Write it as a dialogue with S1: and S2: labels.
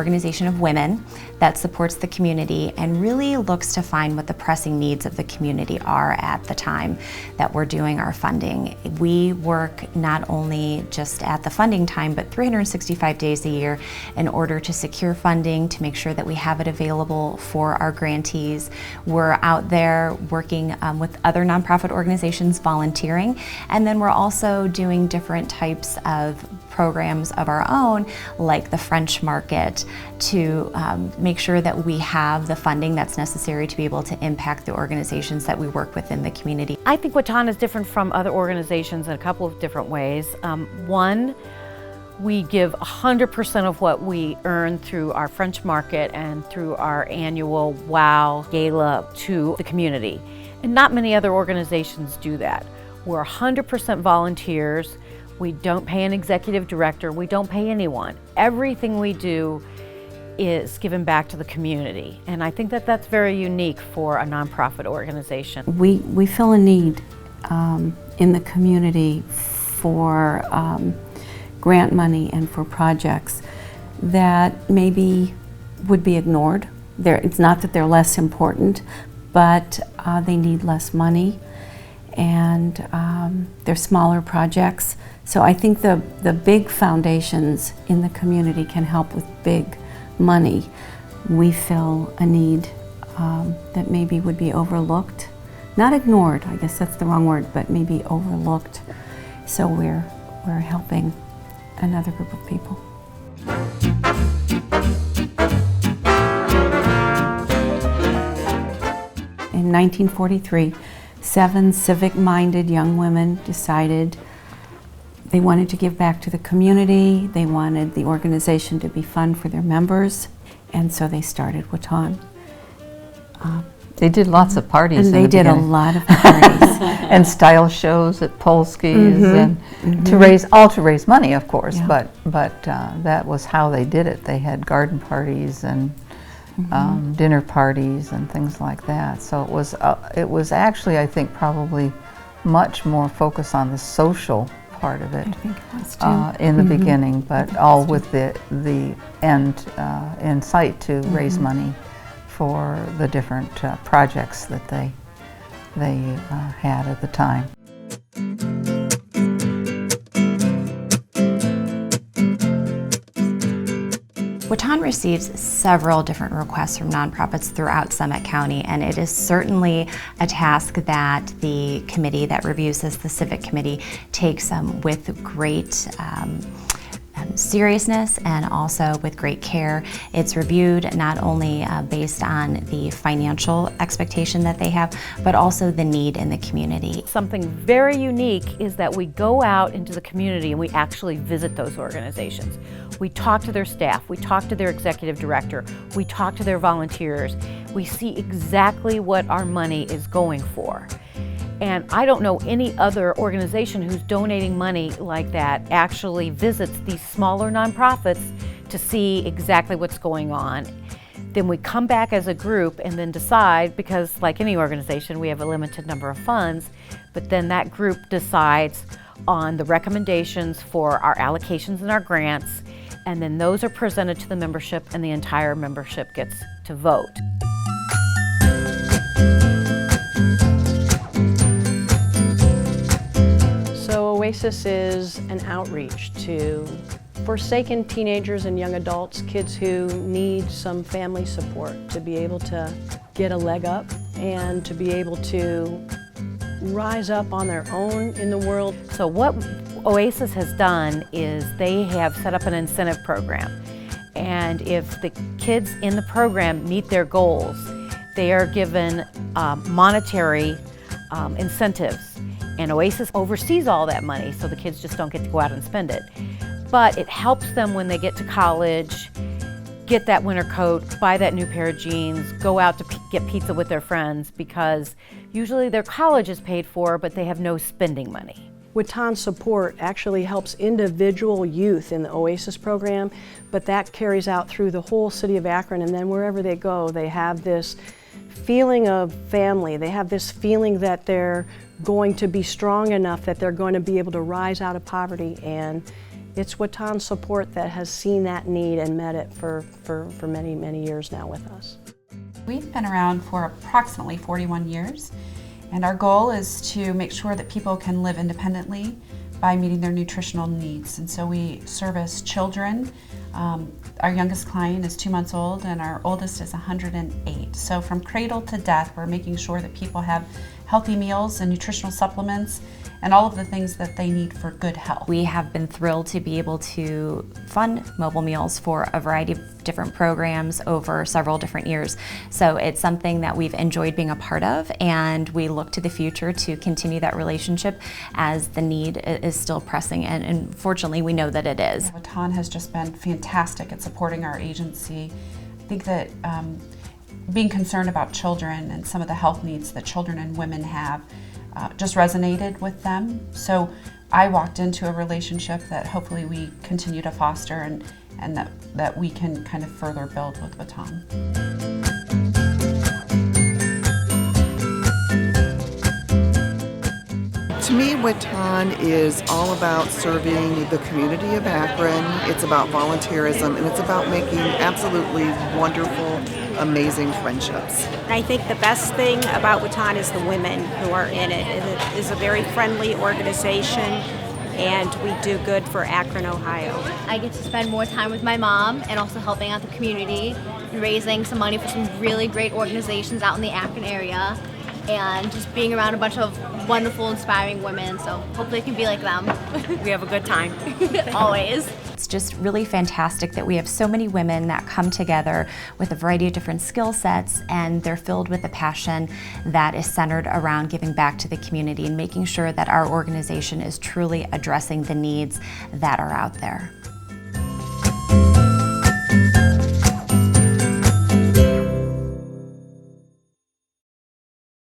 S1: organization of women that supports the community and really looks to find what the pressing needs of the community are at the time that we're doing our funding. We work not only just at the funding time, but 365 days a year in order to secure funding, to make sure that we have it available for our grantees. We're out there working with other nonprofit organizations, volunteering, and then we're also doing different types of programs of our own, like the French market, to make sure that we have the funding that's necessary to be able to impact the organizations that we work with in the community.
S2: I think WITAN is different from other organizations in a couple of different ways. One, we give 100% of what we earn through our French market and through our annual WOW Gala to the community. And not many other organizations do that. We're 100% volunteers. We don't pay an executive director. We don't pay anyone. Everything we do is given back to the community. And I think that that's very unique for a nonprofit organization.
S3: We fill a need in the community for grant money and for projects that maybe would be ignored. It's not that they're less important, but they need less money, and they're smaller projects. So I think the big foundations in the community can help with big money. We fill a need that maybe would be overlooked, not ignored, I guess that's the wrong word, but maybe overlooked. So we're helping another group of people. In 1943, 7 civic-minded young women decided they wanted to give back to the community. They wanted the organization to be fun for their members, and so they started WITAN.
S4: They did lots of parties.
S3: And they did a lot of parties.
S4: And style shows at Polsky's, and to raise money, of course. Yeah. But that was how they did it. They had garden parties and dinner parties and things like that. So it was actually, I think, probably much more focused on the social part of it,
S3: I think it was too.
S4: In the beginning, but all with the end in sight to raise money for the different projects that they had at the time.
S1: WITAN receives several different requests from nonprofits throughout Summit County, and it is certainly a task that the committee that reviews this, the Civic Committee, takes with great seriousness and also with great care. It's reviewed not only based on the financial expectation that they have, but also the need in the community.
S2: Something very unique is that we go out into the community and we actually visit those organizations. We talk to their staff, we talk to their executive director, we talk to their volunteers. We see exactly what our money is going for. And I don't know any other organization who's donating money like that actually visits these smaller nonprofits to see exactly what's going on. Then we come back as a group and then decide, because like any organization, we have a limited number of funds, but then that group decides on the recommendations for our allocations and our grants, and then those are presented to the membership and the entire membership gets to vote.
S5: OASIS is an outreach to forsaken teenagers and young adults, kids who need some family support to be able to get a leg up and to be able to rise up on their own in the world.
S2: So what OASIS has done is they have set up an incentive program, and if the kids in the program meet their goals, they are given monetary incentives. And OASIS oversees all that money, so the kids just don't get to go out and spend it. But it helps them when they get to college, get that winter coat, buy that new pair of jeans, go out to get pizza with their friends, because usually their college is paid for, but they have no spending money.
S5: WITAN support actually helps individual youth in the OASIS program, but that carries out through the whole city of Akron, and then wherever they go, they have this feeling of family. They have this feeling that they're going to be strong enough that they're going to be able to rise out of poverty and It's WITAN support that has seen that need and met it for many, many years now with us.
S6: We've been around for approximately 41 years, and our goal is to make sure that people can live independently by meeting their nutritional needs. And so we service children. Our youngest client is 2 months old and our oldest is 108. So from cradle to death, we're making sure that people have healthy meals and nutritional supplements and all of the things that they need for good health.
S1: We have been thrilled to be able to fund mobile meals for a variety of different programs over several different years. So it's something that we've enjoyed being a part of, and we look to the future to continue that relationship as the need is still pressing, and fortunately we know that it is.
S6: WITAN has just been fantastic at supporting our agency. I think that being concerned about children and some of the health needs that children and women have just resonated with them. So I walked into a relationship that hopefully we continue to foster and that we can kind of further build with WITAN.
S7: To me, WITAN is all about serving the community of Akron. It's about volunteerism, and it's about making absolutely wonderful, amazing friendships.
S8: I think the best thing about WITAN is the women who are in it. It is a very friendly organization, and we do good for Akron, Ohio.
S9: I get to spend more time with my mom and also helping out the community and raising some money for some really great organizations out in the Akron area, and just being around a bunch of wonderful, inspiring women, so hopefully it can be like them.
S8: We have a good time.
S9: Always.
S1: It's just really fantastic that we have so many women that come together with a variety of different skill sets, and they're filled with a passion that is centered around giving back to the community and making sure that our organization is truly addressing the needs that are out there.